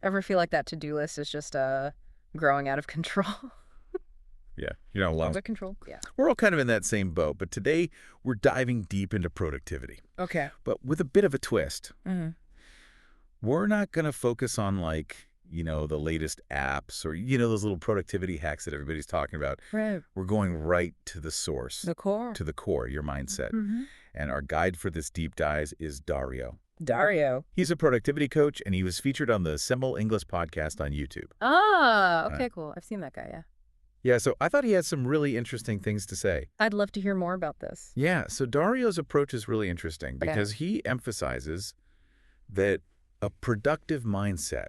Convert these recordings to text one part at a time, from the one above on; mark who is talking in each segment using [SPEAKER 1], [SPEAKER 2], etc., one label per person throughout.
[SPEAKER 1] Ever feel like that to-do list is just growing out of control?
[SPEAKER 2] Yeah, you're not alone.
[SPEAKER 1] Out of control? Yeah.
[SPEAKER 2] We're all kind of in that same boat, but today we're diving deep into productivity,
[SPEAKER 1] Okay.
[SPEAKER 2] but with a bit of a twist.
[SPEAKER 1] Mm-hmm.
[SPEAKER 2] We're not going to focus on the latest apps or, those little productivity hacks that everybody's talking about.
[SPEAKER 1] Right.
[SPEAKER 2] We're going right to the source,
[SPEAKER 1] The core.
[SPEAKER 2] to the core, your mindset.
[SPEAKER 1] Mm-hmm.
[SPEAKER 2] And our guide for this deep dive is Dario.
[SPEAKER 1] Dario.
[SPEAKER 2] He's a productivity coach, and he was featured on the Semble English podcast on YouTube.
[SPEAKER 1] Ah, okay, cool. I've seen that guy, yeah.
[SPEAKER 2] Yeah, so I thought he had some really interesting things to say.
[SPEAKER 1] I'd love to hear more about this.
[SPEAKER 2] Yeah, so Dario's approach is really interesting because he emphasizes that a productive mindset,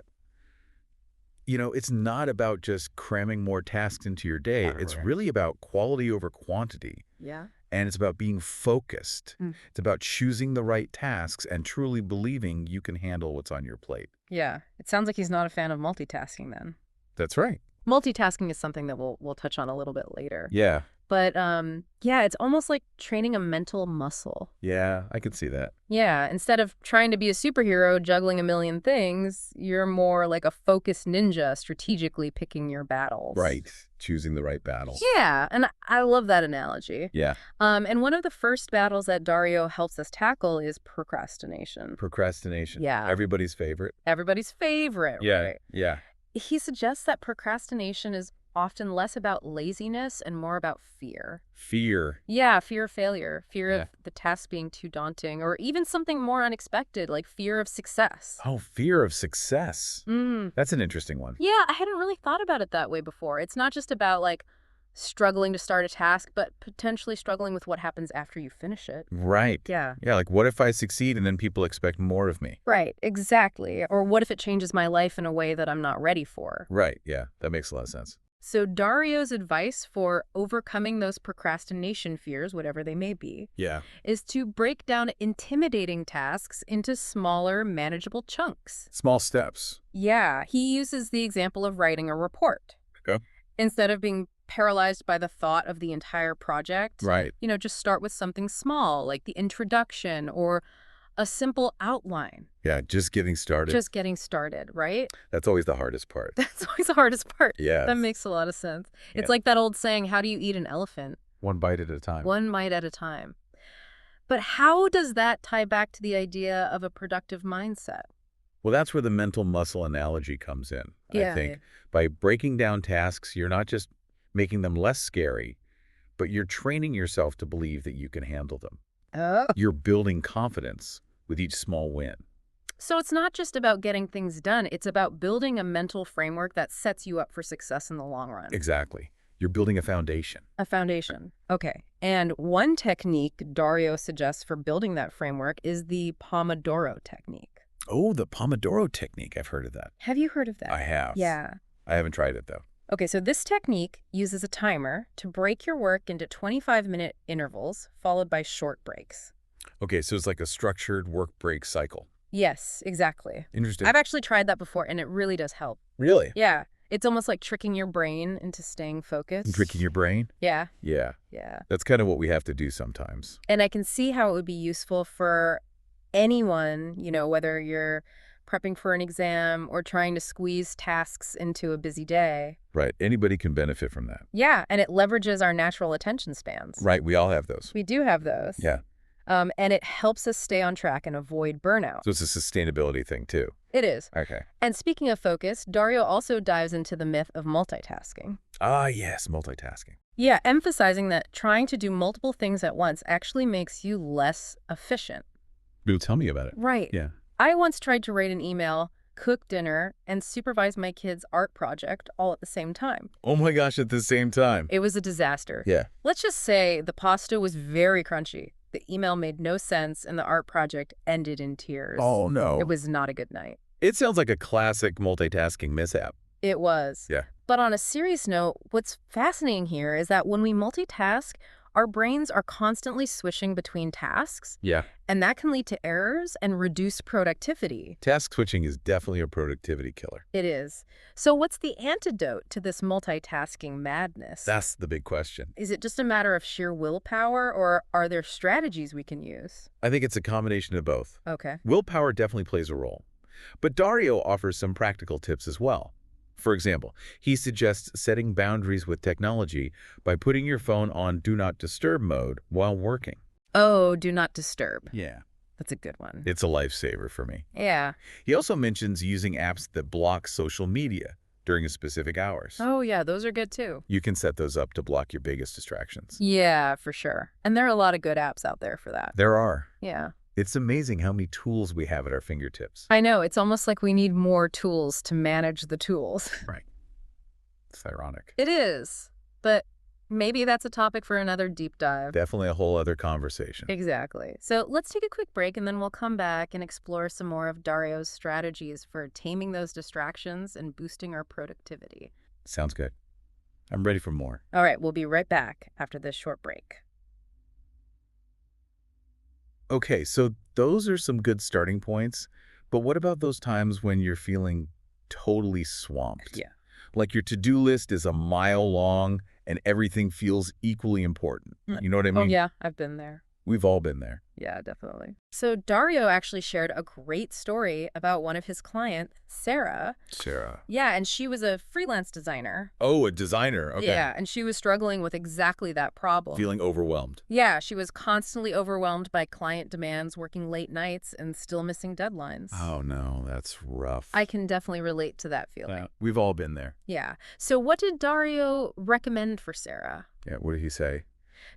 [SPEAKER 2] it's not about just cramming more tasks into your day. It's really about quality over quantity.
[SPEAKER 1] Yeah.
[SPEAKER 2] And it's about being focused. It's about choosing the right tasks and truly believing you can handle what's on your plate.
[SPEAKER 1] Yeah. It sounds like he's not a fan of multitasking then.
[SPEAKER 2] That's right.
[SPEAKER 1] Multitasking is something that we'll touch on a little bit later.
[SPEAKER 2] Yeah.
[SPEAKER 1] But yeah, it's almost like training a mental muscle.
[SPEAKER 2] Yeah, I could see that.
[SPEAKER 1] Yeah, instead of trying to be a superhero juggling a million things, you're more like a focused ninja strategically picking your battles.
[SPEAKER 2] Right. Choosing the right battle.
[SPEAKER 1] Yeah, and I love that analogy.
[SPEAKER 2] Yeah.
[SPEAKER 1] And one of the first battles that Dario helps us tackle is procrastination.
[SPEAKER 2] Procrastination.
[SPEAKER 1] Yeah.
[SPEAKER 2] Everybody's favorite.
[SPEAKER 1] Everybody's favorite,
[SPEAKER 2] Yeah.
[SPEAKER 1] right?
[SPEAKER 2] Yeah.
[SPEAKER 1] He suggests that procrastination is often less about laziness and more about fear.
[SPEAKER 2] Fear.
[SPEAKER 1] Yeah, fear of failure, fear of the task being too daunting, or even something more unexpected, like fear of success.
[SPEAKER 2] Oh, fear of success.
[SPEAKER 1] Mm.
[SPEAKER 2] That's an interesting one.
[SPEAKER 1] Yeah, I hadn't really thought about it that way before. It's not just about, like, struggling to start a task, but potentially struggling with what happens after you finish it.
[SPEAKER 2] Right.
[SPEAKER 1] Yeah.
[SPEAKER 2] Yeah, like what if I succeed and then people expect more of me?
[SPEAKER 1] Right, exactly. Or what if it changes my life in a way that I'm not ready for?
[SPEAKER 2] Right, yeah, that makes a lot of sense.
[SPEAKER 1] So Dario's advice for overcoming those procrastination fears, whatever they may be, is to break down intimidating tasks into smaller, manageable chunks.
[SPEAKER 2] Small steps.
[SPEAKER 1] Yeah, he uses the example of writing a report.
[SPEAKER 2] Okay.
[SPEAKER 1] Instead of being paralyzed by the thought of the entire project,
[SPEAKER 2] Right.
[SPEAKER 1] Just start with something small, like the introduction or a simple outline.
[SPEAKER 2] Yeah, just getting started.
[SPEAKER 1] Just getting started, right?
[SPEAKER 2] That's always the hardest part.
[SPEAKER 1] That's always the hardest part.
[SPEAKER 2] Yeah.
[SPEAKER 1] That makes a lot of sense. It's like that old saying, how do you eat an elephant?
[SPEAKER 2] One bite at a time.
[SPEAKER 1] One bite at a time. But how does that tie back to the idea of a productive mindset?
[SPEAKER 2] Well, that's where the mental muscle analogy comes in,
[SPEAKER 1] Yeah.
[SPEAKER 2] I think. By breaking down tasks, you're not just making them less scary, but you're training yourself to believe that you can handle them.
[SPEAKER 1] Oh.
[SPEAKER 2] You're building confidence with each small win.
[SPEAKER 1] So it's not just about getting things done. It's about building a mental framework that sets you up for success in the long run.
[SPEAKER 2] Exactly. You're building a foundation.
[SPEAKER 1] A foundation. Okay. And one technique Dario suggests for building that framework is the Pomodoro Technique.
[SPEAKER 2] Oh, the Pomodoro Technique. I've heard of that.
[SPEAKER 1] Have you heard of that?
[SPEAKER 2] I have.
[SPEAKER 1] Yeah.
[SPEAKER 2] I haven't tried it, though.
[SPEAKER 1] Okay, so this technique uses a timer to break your work into 25-minute intervals, followed by short breaks.
[SPEAKER 2] Okay, so it's like a structured work break cycle.
[SPEAKER 1] Yes, exactly.
[SPEAKER 2] Interesting.
[SPEAKER 1] I've actually tried that before, and it really does help.
[SPEAKER 2] Really?
[SPEAKER 1] Yeah. It's almost like tricking your brain into staying focused.
[SPEAKER 2] Tricking your brain?
[SPEAKER 1] Yeah.
[SPEAKER 2] Yeah.
[SPEAKER 1] Yeah.
[SPEAKER 2] That's kind of what we have to do sometimes.
[SPEAKER 1] And I can see how it would be useful for anyone, whether you're prepping for an exam or trying to squeeze tasks into a busy day.
[SPEAKER 2] Right. Anybody can benefit from that.
[SPEAKER 1] Yeah, and it leverages our natural attention spans.
[SPEAKER 2] Right. We all have those.
[SPEAKER 1] We do have those.
[SPEAKER 2] Yeah.
[SPEAKER 1] And it helps us stay on track and avoid burnout.
[SPEAKER 2] So it's a sustainability thing, too.
[SPEAKER 1] It is.
[SPEAKER 2] Okay.
[SPEAKER 1] And speaking of focus, Dario also dives into the myth of multitasking.
[SPEAKER 2] Ah, yes, multitasking.
[SPEAKER 1] Yeah, emphasizing that trying to do multiple things at once actually makes you less efficient.
[SPEAKER 2] Bill, tell me about it.
[SPEAKER 1] Right.
[SPEAKER 2] Yeah.
[SPEAKER 1] I once tried to write an email, cook dinner, and supervise my kids' art project all at the same time.
[SPEAKER 2] Oh my gosh, at the same time.
[SPEAKER 1] It was a disaster.
[SPEAKER 2] Yeah.
[SPEAKER 1] Let's just say the pasta was very crunchy. The email made no sense, and the art project ended in tears.
[SPEAKER 2] Oh, no.
[SPEAKER 1] It was not a good night.
[SPEAKER 2] It sounds like a classic multitasking mishap.
[SPEAKER 1] It was.
[SPEAKER 2] Yeah.
[SPEAKER 1] But on a serious note, what's fascinating here is that when we multitask, our brains are constantly switching between tasks.
[SPEAKER 2] Yeah.
[SPEAKER 1] And that can lead to errors and reduce productivity.
[SPEAKER 2] Task switching is definitely a productivity killer.
[SPEAKER 1] It is. So what's the antidote to this multitasking madness?
[SPEAKER 2] That's the big question.
[SPEAKER 1] Is it just a matter of sheer willpower, or are there strategies we can use?
[SPEAKER 2] I think it's a combination of both.
[SPEAKER 1] Okay.
[SPEAKER 2] Willpower definitely plays a role. But Dario offers some practical tips as well. For example, he suggests setting boundaries with technology by putting your phone on Do Not Disturb mode while working.
[SPEAKER 1] Oh, do not disturb.
[SPEAKER 2] Yeah.
[SPEAKER 1] That's a good one.
[SPEAKER 2] It's a lifesaver for me.
[SPEAKER 1] Yeah.
[SPEAKER 2] He also mentions using apps that block social media during specific hours.
[SPEAKER 1] Oh, yeah, those are good too.
[SPEAKER 2] You can set those up to block your biggest distractions.
[SPEAKER 1] Yeah, for sure. And there are a lot of good apps out there for that.
[SPEAKER 2] There are.
[SPEAKER 1] Yeah.
[SPEAKER 2] It's amazing how many tools we have at our fingertips.
[SPEAKER 1] I know. It's almost like we need more tools to manage the tools.
[SPEAKER 2] Right. It's ironic.
[SPEAKER 1] It is. But maybe that's a topic for another deep dive.
[SPEAKER 2] Definitely a whole other conversation.
[SPEAKER 1] Exactly. So let's take a quick break and then we'll come back and explore some more of Dario's strategies for taming those distractions and boosting our productivity.
[SPEAKER 2] Sounds good. I'm ready for more.
[SPEAKER 1] All right, we'll be right back after this short break.
[SPEAKER 2] Okay, so those are some good starting points, but what about those times when you're feeling totally swamped?
[SPEAKER 1] Yeah.
[SPEAKER 2] Like your to-do list is a mile long and everything feels equally important. You know what I mean?
[SPEAKER 1] Oh, yeah, I've been there.
[SPEAKER 2] We've all been there.
[SPEAKER 1] Yeah, definitely. So Dario actually shared a great story about one of his clients, Sarah.
[SPEAKER 2] Sarah.
[SPEAKER 1] Yeah, and she was a freelance designer.
[SPEAKER 2] Oh, a designer. Okay.
[SPEAKER 1] Yeah, and she was struggling with exactly that problem.
[SPEAKER 2] Feeling overwhelmed.
[SPEAKER 1] Yeah, she was constantly overwhelmed by client demands, working late nights, and still missing deadlines.
[SPEAKER 2] Oh, no, that's rough.
[SPEAKER 1] I can definitely relate to that feeling.
[SPEAKER 2] We've all been there.
[SPEAKER 1] Yeah. So what did Dario recommend for Sarah?
[SPEAKER 2] Yeah, what did he say?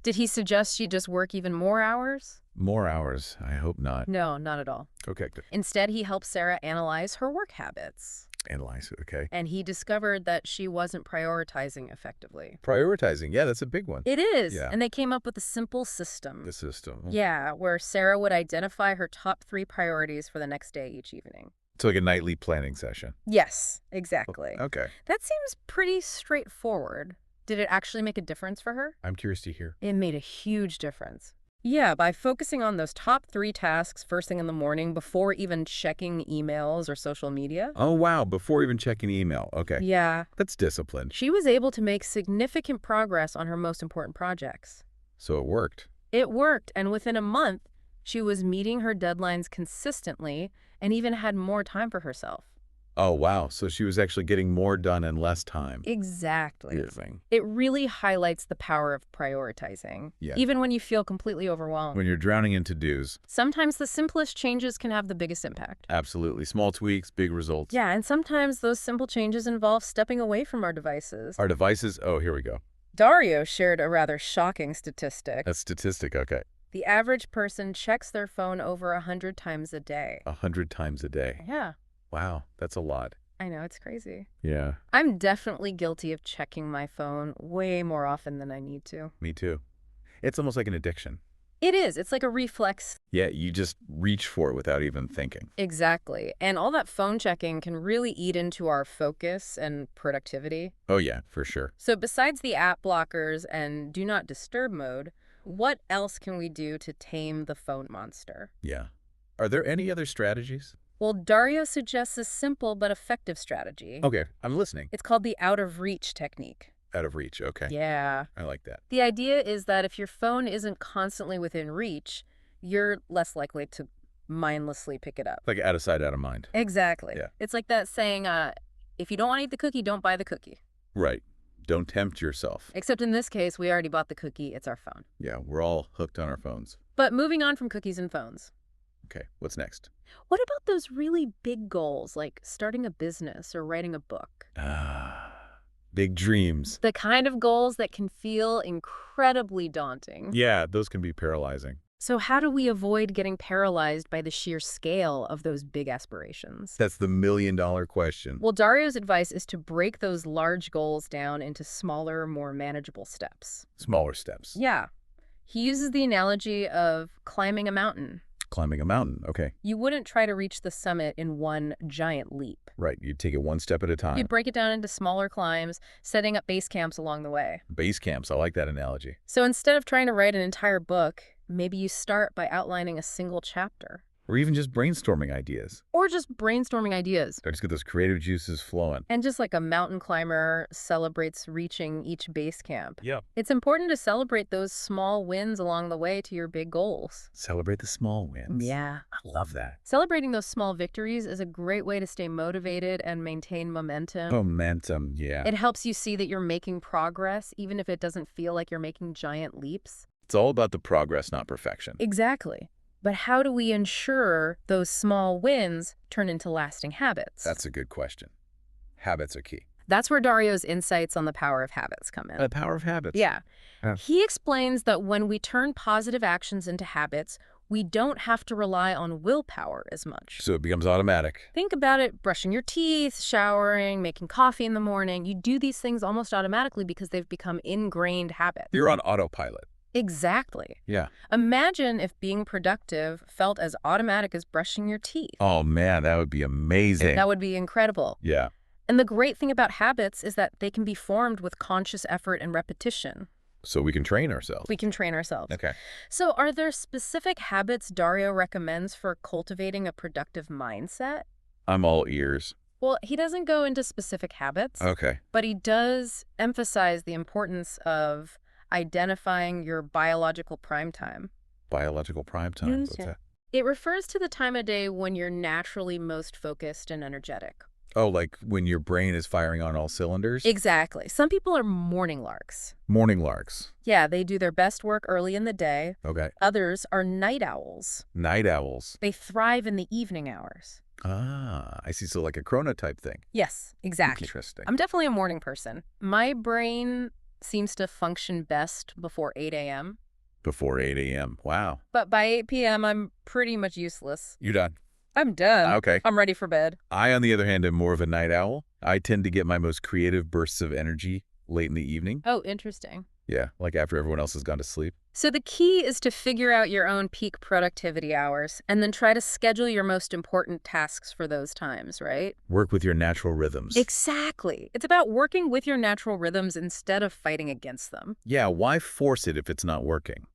[SPEAKER 1] Did he suggest she just work even more hours?
[SPEAKER 2] More hours? I hope not.
[SPEAKER 1] No, not at all.
[SPEAKER 2] Okay, good.
[SPEAKER 1] Instead, he helped Sarah analyze her work habits.
[SPEAKER 2] Analyze it, okay.
[SPEAKER 1] And he discovered that she wasn't prioritizing effectively.
[SPEAKER 2] Prioritizing, yeah, that's a big one.
[SPEAKER 1] It is.
[SPEAKER 2] Yeah.
[SPEAKER 1] And they came up with a simple system.
[SPEAKER 2] The system.
[SPEAKER 1] Yeah, where Sarah would identify her top 3 priorities for the next day each evening.
[SPEAKER 2] It's like a nightly planning session.
[SPEAKER 1] Yes, exactly.
[SPEAKER 2] Okay.
[SPEAKER 1] That seems pretty straightforward. Did it actually make a difference for her?
[SPEAKER 2] I'm curious to hear.
[SPEAKER 1] It made a huge difference. Yeah, by focusing on those top 3 tasks first thing in the morning before even checking emails or social media.
[SPEAKER 2] Oh, wow. Before even checking email. Okay.
[SPEAKER 1] Yeah.
[SPEAKER 2] That's discipline.
[SPEAKER 1] She was able to make significant progress on her most important projects.
[SPEAKER 2] So it worked.
[SPEAKER 1] It worked, and within a month, she was meeting her deadlines consistently and even had more time for herself.
[SPEAKER 2] Oh, wow. So she was actually getting more done in less time.
[SPEAKER 1] Exactly.
[SPEAKER 2] Amazing.
[SPEAKER 1] It really highlights the power of prioritizing,
[SPEAKER 2] Yeah.
[SPEAKER 1] even when you feel completely overwhelmed.
[SPEAKER 2] When you're drowning in to-dos.
[SPEAKER 1] Sometimes the simplest changes can have the biggest impact.
[SPEAKER 2] Absolutely. Small tweaks, big results.
[SPEAKER 1] Yeah, and sometimes those simple changes involve stepping away from our devices.
[SPEAKER 2] Our devices, oh, here we go.
[SPEAKER 1] Dario shared a rather shocking statistic.
[SPEAKER 2] A statistic, okay.
[SPEAKER 1] The average person checks their phone over 100 times a day.
[SPEAKER 2] 100 times a day.
[SPEAKER 1] Yeah.
[SPEAKER 2] Wow, that's a lot.
[SPEAKER 1] I know, it's crazy.
[SPEAKER 2] Yeah,
[SPEAKER 1] I'm definitely guilty of checking my phone way more often than I need to.
[SPEAKER 2] me too. It's almost like an addiction.
[SPEAKER 1] It is. It's like a reflex.
[SPEAKER 2] Yeah, you just reach for it without even thinking.
[SPEAKER 1] Exactly. And all that phone checking can really eat into our focus and productivity.
[SPEAKER 2] Oh yeah, for sure.
[SPEAKER 1] So besides the app blockers and do not disturb mode, what else can we do to tame the phone monster?
[SPEAKER 2] Yeah. Are there any other strategies?
[SPEAKER 1] Well, Dario suggests a simple but effective strategy.
[SPEAKER 2] Okay, I'm listening.
[SPEAKER 1] It's called the out-of-reach technique.
[SPEAKER 2] Out of reach, okay.
[SPEAKER 1] Yeah.
[SPEAKER 2] I like that.
[SPEAKER 1] The idea is that if your phone isn't constantly within reach, you're less likely to mindlessly pick it up.
[SPEAKER 2] Like out of sight, out of mind.
[SPEAKER 1] Exactly.
[SPEAKER 2] Yeah.
[SPEAKER 1] It's like that saying, if you don't want to eat the cookie, don't buy the cookie.
[SPEAKER 2] Right. Don't tempt yourself.
[SPEAKER 1] Except in this case, we already bought the cookie. It's our phone.
[SPEAKER 2] Yeah, we're all hooked on our phones.
[SPEAKER 1] But moving on from cookies and phones.
[SPEAKER 2] Okay, what's next?
[SPEAKER 1] What about those really big goals, like starting a business or writing a book?
[SPEAKER 2] Big dreams.
[SPEAKER 1] The kind of goals that can feel incredibly daunting.
[SPEAKER 2] Yeah, those can be paralyzing.
[SPEAKER 1] So how do we avoid getting paralyzed by the sheer scale of those big aspirations?
[SPEAKER 2] That's the million-dollar question.
[SPEAKER 1] Well, Dario's advice is to break those large goals down into smaller, more manageable steps.
[SPEAKER 2] Smaller steps.
[SPEAKER 1] Yeah. He uses the analogy of climbing a mountain.
[SPEAKER 2] Climbing a mountain, okay.
[SPEAKER 1] You wouldn't try to reach the summit in one giant leap.
[SPEAKER 2] Right, you take it one step at a time.
[SPEAKER 1] You'd break it down into smaller climbs, setting up base camps along the way.
[SPEAKER 2] Base camps, I like that analogy.
[SPEAKER 1] So instead of trying to write an entire book, maybe you start by outlining a single chapter.
[SPEAKER 2] Or even just brainstorming ideas.
[SPEAKER 1] Or just brainstorming ideas.
[SPEAKER 2] Let's get those creative juices flowing.
[SPEAKER 1] And just like a mountain climber celebrates reaching each base camp.
[SPEAKER 2] Yep.
[SPEAKER 1] It's important to celebrate those small wins along the way to your big goals.
[SPEAKER 2] Celebrate the small wins.
[SPEAKER 1] Yeah.
[SPEAKER 2] I love that.
[SPEAKER 1] Celebrating those small victories is a great way to stay motivated and maintain momentum.
[SPEAKER 2] Momentum, yeah.
[SPEAKER 1] It helps you see that you're making progress, even if it doesn't feel like you're making giant leaps.
[SPEAKER 2] It's all about the progress, not perfection.
[SPEAKER 1] Exactly. But how do we ensure those small wins turn into lasting habits?
[SPEAKER 2] That's a good question. Habits are key.
[SPEAKER 1] That's where Dario's insights on the power of habits come in.
[SPEAKER 2] The power of habits.
[SPEAKER 1] Yeah. He explains that when we turn positive actions into habits, we don't have to rely on willpower as much.
[SPEAKER 2] So it becomes automatic.
[SPEAKER 1] Think about it, brushing your teeth, showering, making coffee in the morning. You do these things almost automatically because they've become ingrained habits.
[SPEAKER 2] You're on autopilot.
[SPEAKER 1] Exactly.
[SPEAKER 2] Yeah.
[SPEAKER 1] Imagine if being productive felt as automatic as brushing your teeth.
[SPEAKER 2] Oh, man, that would be amazing.
[SPEAKER 1] That would be incredible.
[SPEAKER 2] Yeah.
[SPEAKER 1] And the great thing about habits is that they can be formed with conscious effort and repetition.
[SPEAKER 2] So we can train ourselves.
[SPEAKER 1] We can train ourselves.
[SPEAKER 2] Okay.
[SPEAKER 1] So are there specific habits Dario recommends for cultivating a productive mindset?
[SPEAKER 2] I'm all ears.
[SPEAKER 1] Well, he doesn't go into specific habits.
[SPEAKER 2] Okay.
[SPEAKER 1] But he does emphasize the importance of identifying your biological prime time.
[SPEAKER 2] Biological prime time. What's that?
[SPEAKER 1] It refers to the time of day when you're naturally most focused and energetic.
[SPEAKER 2] Oh, like when your brain is firing on all cylinders?
[SPEAKER 1] Exactly. Some people are morning larks.
[SPEAKER 2] Morning larks.
[SPEAKER 1] Yeah, they do their best work early in the day.
[SPEAKER 2] Okay.
[SPEAKER 1] Others are night owls.
[SPEAKER 2] Night owls.
[SPEAKER 1] They thrive in the evening hours.
[SPEAKER 2] Ah, I see. So like a chronotype thing.
[SPEAKER 1] Yes, exactly.
[SPEAKER 2] Interesting.
[SPEAKER 1] I'm definitely a morning person. My brain seems to function best before 8 a.m.
[SPEAKER 2] Before 8 a.m. Wow.
[SPEAKER 1] But by 8 p.m., I'm pretty much useless.
[SPEAKER 2] You done?
[SPEAKER 1] I'm done.
[SPEAKER 2] Okay.
[SPEAKER 1] I'm ready for bed.
[SPEAKER 2] I, on the other hand, am more of a night owl. I tend to get my most creative bursts of energy late in the evening.
[SPEAKER 1] Oh, interesting.
[SPEAKER 2] Yeah, like after everyone else has gone to sleep.
[SPEAKER 1] So the key is to figure out your own peak productivity hours and then try to schedule your most important tasks for those times, right?
[SPEAKER 2] Work with your natural rhythms.
[SPEAKER 1] Exactly. It's about working with your natural rhythms instead of fighting against them.
[SPEAKER 2] Yeah, why force it if it's not working?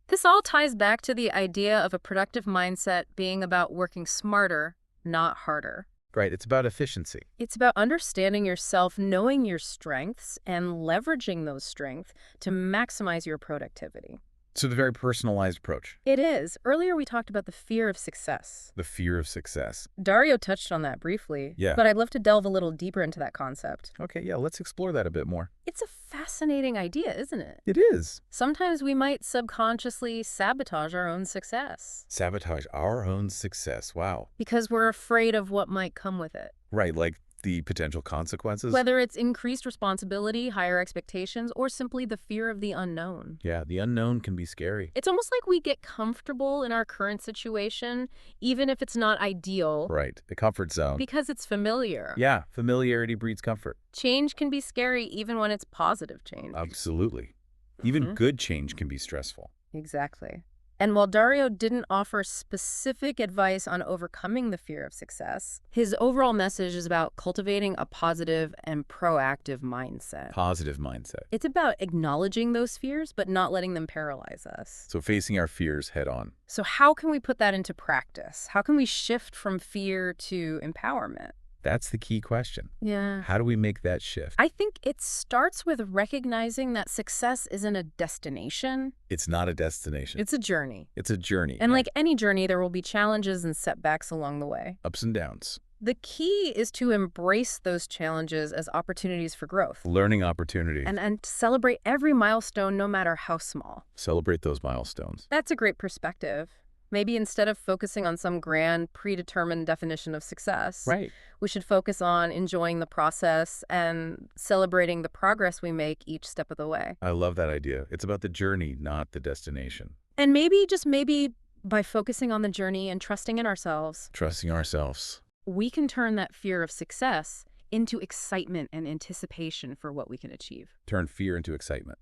[SPEAKER 1] This all ties back to the idea of a productive mindset being about working smarter, not harder.
[SPEAKER 2] Right, it's about efficiency.
[SPEAKER 1] It's about understanding yourself, knowing your strengths, and leveraging those strengths to maximize your productivity.
[SPEAKER 2] So the very personalized approach.
[SPEAKER 1] It is. Earlier we talked about the fear of success.
[SPEAKER 2] The fear of success.
[SPEAKER 1] Dario touched on that briefly,
[SPEAKER 2] Yeah.
[SPEAKER 1] But I'd love to delve a little deeper into that concept.
[SPEAKER 2] Okay, yeah, let's explore that a bit more.
[SPEAKER 1] It's a fascinating idea, isn't it?
[SPEAKER 2] It is.
[SPEAKER 1] Sometimes we might subconsciously sabotage our own success.
[SPEAKER 2] Sabotage our own success. Wow.
[SPEAKER 1] Because we're afraid of what might come with it.
[SPEAKER 2] Right, like the potential consequences.
[SPEAKER 1] Whether it's increased responsibility, higher expectations, or simply the fear of the unknown.
[SPEAKER 2] Yeah, the unknown can be scary.
[SPEAKER 1] It's almost like we get comfortable in our current situation, even if it's not ideal.
[SPEAKER 2] Right, the comfort zone.
[SPEAKER 1] Because it's familiar.
[SPEAKER 2] Yeah, familiarity breeds comfort.
[SPEAKER 1] Change can be scary even when it's positive change.
[SPEAKER 2] Absolutely. Even good change can be stressful.
[SPEAKER 1] Exactly. And while Dario didn't offer specific advice on overcoming the fear of success, his overall message is about cultivating a positive and proactive mindset.
[SPEAKER 2] Positive mindset.
[SPEAKER 1] It's about acknowledging those fears, but not letting them paralyze us.
[SPEAKER 2] So facing our fears head on.
[SPEAKER 1] So how can we put that into practice? How can we shift from fear to empowerment?
[SPEAKER 2] That's the key question.
[SPEAKER 1] Yeah.
[SPEAKER 2] How do we make that shift?
[SPEAKER 1] I think it starts with recognizing that success isn't a destination.
[SPEAKER 2] It's not a destination.
[SPEAKER 1] It's a journey.
[SPEAKER 2] It's a journey.
[SPEAKER 1] And like any journey, there will be challenges and setbacks along the way.
[SPEAKER 2] Ups and downs.
[SPEAKER 1] The key is to embrace those challenges as opportunities for growth.
[SPEAKER 2] Learning opportunities.
[SPEAKER 1] And to celebrate every milestone, no matter how small.
[SPEAKER 2] Celebrate those milestones.
[SPEAKER 1] That's a great perspective. Maybe instead of focusing on some grand, predetermined definition of success,
[SPEAKER 2] right,
[SPEAKER 1] we should focus on enjoying the process and celebrating the progress we make each step of the way.
[SPEAKER 2] I love that idea. It's about the journey, not the destination.
[SPEAKER 1] And maybe, just maybe, by focusing on the journey and trusting in ourselves,
[SPEAKER 2] trusting ourselves,
[SPEAKER 1] we can turn that fear of success into excitement and anticipation for what we can achieve.
[SPEAKER 2] Turn fear into excitement.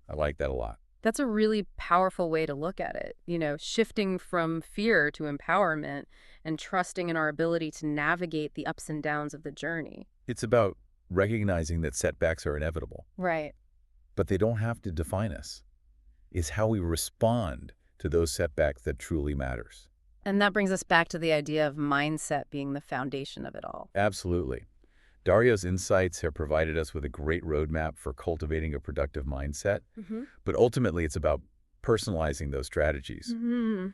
[SPEAKER 2] I like that a lot.
[SPEAKER 1] That's a really powerful way to look at it, you know, shifting from fear to empowerment and trusting in our ability to navigate the ups and downs of the journey.
[SPEAKER 2] It's about recognizing that setbacks are inevitable.
[SPEAKER 1] Right.
[SPEAKER 2] But they don't have to define us. It's how we respond to those setbacks that truly matters.
[SPEAKER 1] And that brings us back to the idea of mindset being the foundation of it all.
[SPEAKER 2] Absolutely. Dario's insights have provided us with a great roadmap for cultivating a productive mindset, but ultimately it's about personalizing those strategies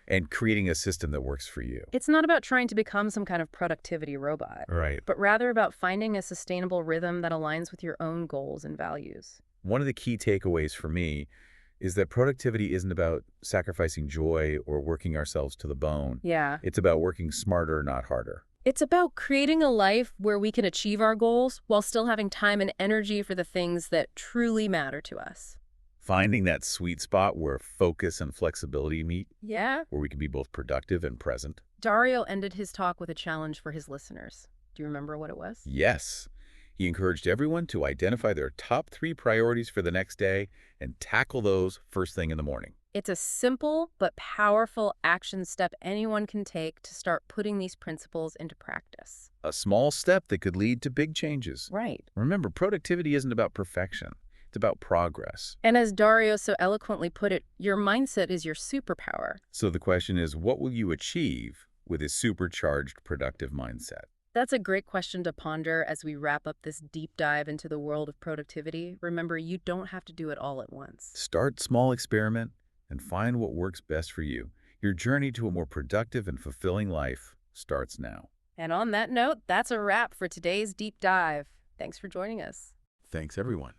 [SPEAKER 2] and creating a system that works for you.
[SPEAKER 1] It's not about trying to become some kind of productivity robot,
[SPEAKER 2] Right.
[SPEAKER 1] but rather about finding a sustainable rhythm that aligns with your own goals and values.
[SPEAKER 2] One of the key takeaways for me is that productivity isn't about sacrificing joy or working ourselves to the bone.
[SPEAKER 1] Yeah.
[SPEAKER 2] It's about working smarter, not harder.
[SPEAKER 1] It's about creating a life where we can achieve our goals while still having time and energy for the things that truly matter to us.
[SPEAKER 2] Finding that sweet spot where focus and flexibility meet,
[SPEAKER 1] Yeah.
[SPEAKER 2] where we can be both productive and present.
[SPEAKER 1] Dario ended his talk with a challenge for his listeners. Do you remember what it was?
[SPEAKER 2] Yes. He encouraged everyone to identify their top 3 priorities for the next day and tackle those first thing in the morning.
[SPEAKER 1] It's a simple but powerful action step anyone can take to start putting these principles into practice.
[SPEAKER 2] A small step that could lead to big changes.
[SPEAKER 1] Right.
[SPEAKER 2] Remember, productivity isn't about perfection. It's about progress.
[SPEAKER 1] And as Dario so eloquently put it, your mindset is your superpower.
[SPEAKER 2] So the question is, what will you achieve with a supercharged productive mindset?
[SPEAKER 1] That's a great question to ponder as we wrap up this deep dive into the world of productivity. Remember, you don't have to do it all at once.
[SPEAKER 2] Start small, experiment, and find what works best for you. Your journey to a more productive and fulfilling life starts now.
[SPEAKER 1] And on that note, that's a wrap for today's deep dive. Thanks for joining us.
[SPEAKER 2] Thanks, everyone.